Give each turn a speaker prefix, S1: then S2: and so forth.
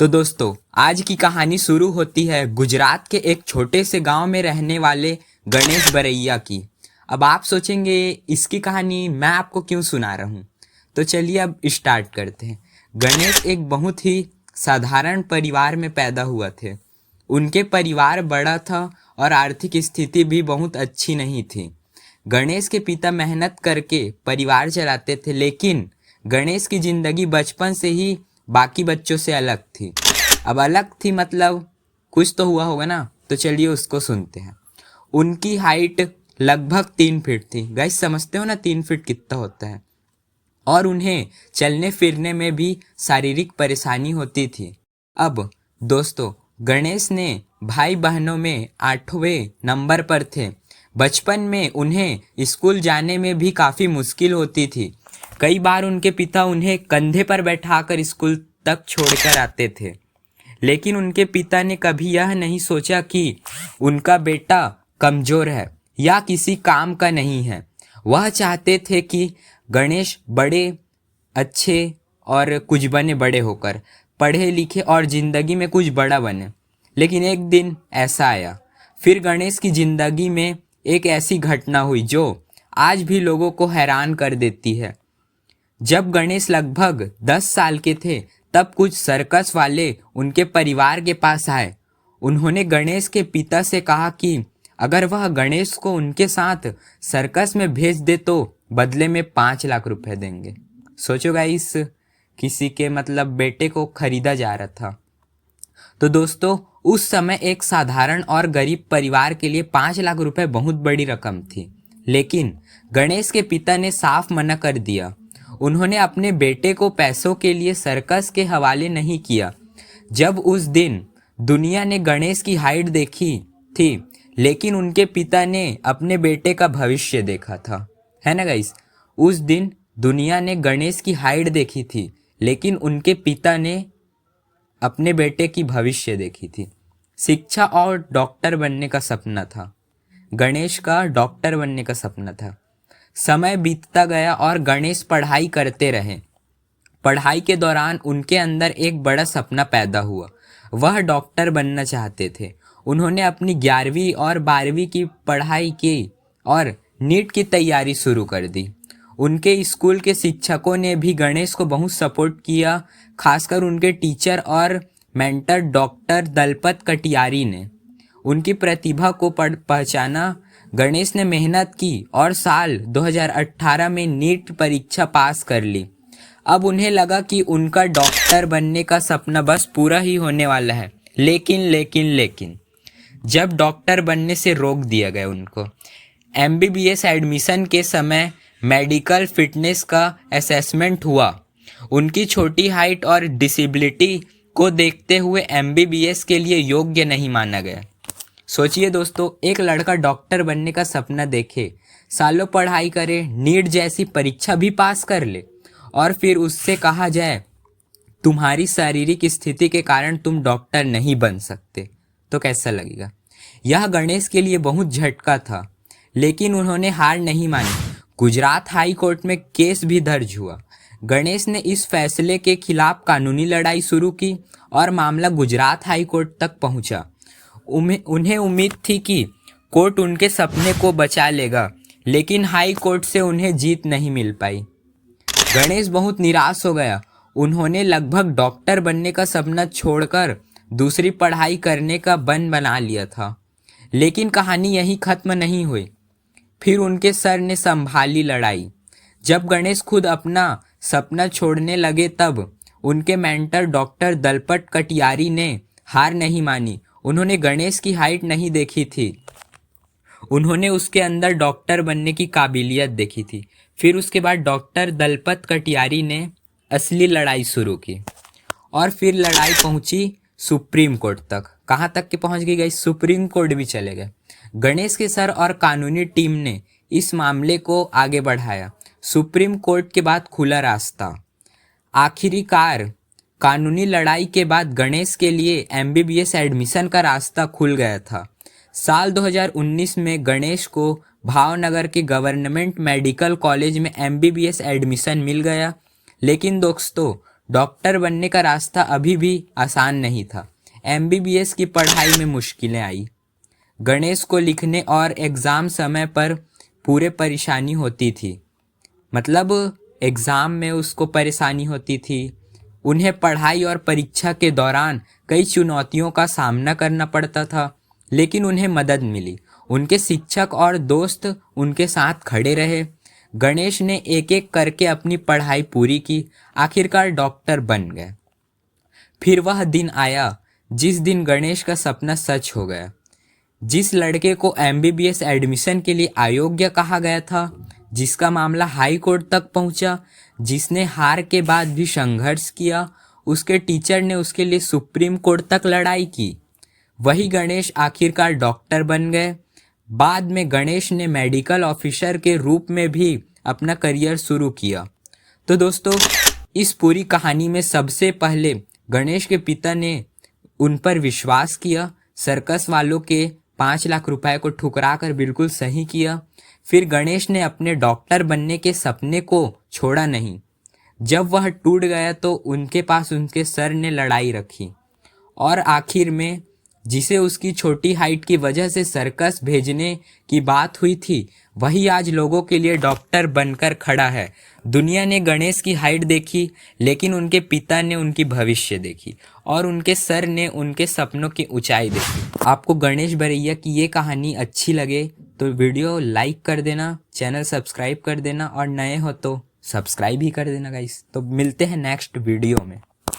S1: तो दोस्तों, आज की कहानी शुरू होती है गुजरात के एक छोटे से गांव में रहने वाले गणेश बरैया की। अब आप सोचेंगे इसकी कहानी मैं आपको क्यों सुना रहा हूँ। तो चलिए अब स्टार्ट करते हैं। गणेश एक बहुत ही साधारण परिवार में पैदा हुआ थे। उनके परिवार बड़ा था और आर्थिक स्थिति भी बहुत अच्छी नहीं थी। गणेश के पिता मेहनत करके परिवार चलाते थे, लेकिन गणेश की जिंदगी बचपन से ही बाकी बच्चों से अलग थी। अब अलग थी मतलब कुछ तो हुआ होगा ना, तो चलिए उसको सुनते हैं। उनकी हाइट लगभग 3 फीट थी। गाइस समझते हो ना 3 फीट कितना होता है। और उन्हें चलने फिरने में भी शारीरिक परेशानी होती थी। अब दोस्तों, गणेश ने भाई बहनों में 8वें नंबर पर थे। बचपन में उन्हें स्कूल जाने में भी काफ़ी मुश्किल होती थी। कई बार उनके पिता उन्हें कंधे पर बैठाकर स्कूल तक छोड़कर आते थे, लेकिन उनके पिता ने कभी यह नहीं सोचा कि उनका बेटा कमज़ोर है या किसी काम का नहीं है। वह चाहते थे कि गणेश बड़े अच्छे और कुछ बने, बड़े होकर पढ़े लिखे और ज़िंदगी में कुछ बड़ा बने। लेकिन एक दिन ऐसा आया। फिर गणेश की ज़िंदगी में एक ऐसी घटना हुई जो आज भी लोगों को हैरान कर देती है। जब गणेश लगभग 10 साल के थे, तब कुछ सर्कस वाले उनके परिवार के पास आए। उन्होंने गणेश के पिता से कहा कि अगर वह गणेश को उनके साथ सर्कस में भेज दे तो बदले में 5 लाख रुपए देंगे। सोचो गाइस, किसी के मतलब बेटे को खरीदा जा रहा था। तो दोस्तों, उस समय एक साधारण और गरीब परिवार के लिए 5 लाख रुपए बहुत बड़ी रकम थी। लेकिन गणेश के पिता ने साफ मना कर दिया। उन्होंने अपने बेटे को पैसों के लिए सर्कस के हवाले नहीं किया। जब उस दिन दुनिया ने गणेश की हाइट देखी थी, लेकिन उनके पिता ने अपने बेटे का भविष्य देखा था, है ना गाइस। उस दिन दुनिया ने गणेश की हाइट देखी थी, लेकिन उनके पिता ने अपने बेटे की भविष्य देखी थी। शिक्षा और डॉक्टर बनने का सपना था। गणेश का डॉक्टर बनने का सपना था। समय बीतता गया और गणेश पढ़ाई करते रहे। पढ़ाई के दौरान उनके अंदर एक बड़ा सपना पैदा हुआ। वह डॉक्टर बनना चाहते थे। उन्होंने अपनी 11वीं और 12वीं की पढ़ाई की और नीट की तैयारी शुरू कर दी। उनके स्कूल के शिक्षकों ने भी गणेश को बहुत सपोर्ट किया, खासकर उनके टीचर और मेंटर डॉक्टर दलपत कटियारी ने। उनकी प्रतिभा को पहचाना। गणेश ने मेहनत की और साल 2018 में नीट परीक्षा पास कर ली। अब उन्हें लगा कि उनका डॉक्टर बनने का सपना बस पूरा ही होने वाला है। लेकिन जब डॉक्टर बनने से रोक दिया गया उनको। MBBS एडमिशन के समय मेडिकल फिटनेस का असेसमेंट हुआ। उनकी छोटी हाइट और डिसेबिलिटी को देखते हुए MBBS के लिए योग्य नहीं माना गया। सोचिए दोस्तों, एक लड़का डॉक्टर बनने का सपना देखे, सालों पढ़ाई करे, नीट जैसी परीक्षा भी पास कर ले, और फिर उससे कहा जाए तुम्हारी शारीरिक स्थिति के कारण तुम डॉक्टर नहीं बन सकते, तो कैसा लगेगा। यह गणेश के लिए बहुत झटका था, लेकिन उन्होंने हार नहीं मानी। गुजरात हाई कोर्ट में केस भी दर्ज हुआ। गणेश ने इस फैसले के खिलाफ कानूनी लड़ाई शुरू की और मामला गुजरात हाई कोर्ट तक पहुंचा। उन्हें उम्मीद थी कि कोर्ट उनके सपने को बचा लेगा, लेकिन हाई कोर्ट से उन्हें जीत नहीं मिल पाई। गणेश बहुत निराश हो गया। उन्होंने लगभग डॉक्टर बनने का सपना छोड़कर दूसरी पढ़ाई करने का बना लिया था। लेकिन कहानी यहीं खत्म नहीं हुई। फिर उनके सर ने संभाली लड़ाई। जब गणेश खुद अपना सपना छोड़ने लगे, तब उनके मेंटर डॉक्टर दलपत कटियारी ने हार नहीं मानी। उन्होंने गणेश की हाइट नहीं देखी थी, उन्होंने उसके अंदर डॉक्टर बनने की काबिलियत देखी थी। फिर उसके बाद डॉक्टर दलपत कटियारी ने असली लड़ाई शुरू की और फिर लड़ाई पहुंची सुप्रीम कोर्ट तक। कहाँ तक के पहुंच गई? सुप्रीम कोर्ट भी चले गए। गणेश के सर और कानूनी टीम ने इस मामले को आगे बढ़ाया। सुप्रीम कोर्ट के बाद खुला रास्ता। आखिरकार कानूनी लड़ाई के बाद गणेश के लिए MBBS एडमिशन का रास्ता खुल गया था। साल 2019 में गणेश को भावनगर के गवर्नमेंट मेडिकल कॉलेज में MBBS एडमिशन मिल गया। लेकिन दोस्तों, डॉक्टर बनने का रास्ता अभी भी आसान नहीं था। एमबीबीएस की पढ़ाई में मुश्किलें आई। गणेश को लिखने और एग्ज़ाम समय पर पूरे परेशानी होती थी। मतलब एग्ज़ाम में उसको परेशानी होती थी। उन्हें पढ़ाई और परीक्षा के दौरान कई चुनौतियों का सामना करना पड़ता था, लेकिन उन्हें मदद मिली। उनके शिक्षक और दोस्त उनके साथ खड़े रहे। गणेश ने एक एक करके अपनी पढ़ाई पूरी की, आखिरकार डॉक्टर बन गए। फिर वह दिन आया जिस दिन गणेश का सपना सच हो गया। जिस लड़के को एमबीबीएस एडमिशन के लिए अयोग्य कहा गया था, जिसका मामला हाई कोर्ट तक पहुंचा, जिसने हार के बाद भी संघर्ष किया, उसके टीचर ने उसके लिए सुप्रीम कोर्ट तक लड़ाई की, वही गणेश आखिरकार डॉक्टर बन गए। बाद में गणेश ने मेडिकल ऑफिसर के रूप में भी अपना करियर शुरू किया। तो दोस्तों, इस पूरी कहानी में सबसे पहले गणेश के पिता ने उन पर विश्वास किया, सर्कस वालों के 5 लाख रुपए को ठुकरा कर बिल्कुल सही किया। फिर गणेश ने अपने डॉक्टर बनने के सपने को छोड़ा नहीं। जब वह टूट गया तो उनके पास उनके सर ने लड़ाई रखी और आखिर में जिसे उसकी छोटी हाइट की वजह से सर्कस भेजने की बात हुई थी, वही आज लोगों के लिए डॉक्टर बनकर खड़ा है। दुनिया ने गणेश की हाइट देखी, लेकिन उनके पिता ने उनकी भविष्य देखी और उनके सर ने उनके सपनों की ऊंचाई देखी। आपको गणेश बरैया की ये कहानी अच्छी लगे तो वीडियो लाइक कर देना, चैनल सब्सक्राइब कर देना और नए हो तो सब्सक्राइब ही कर देना गाइस। तो मिलते हैं नेक्स्ट वीडियो में।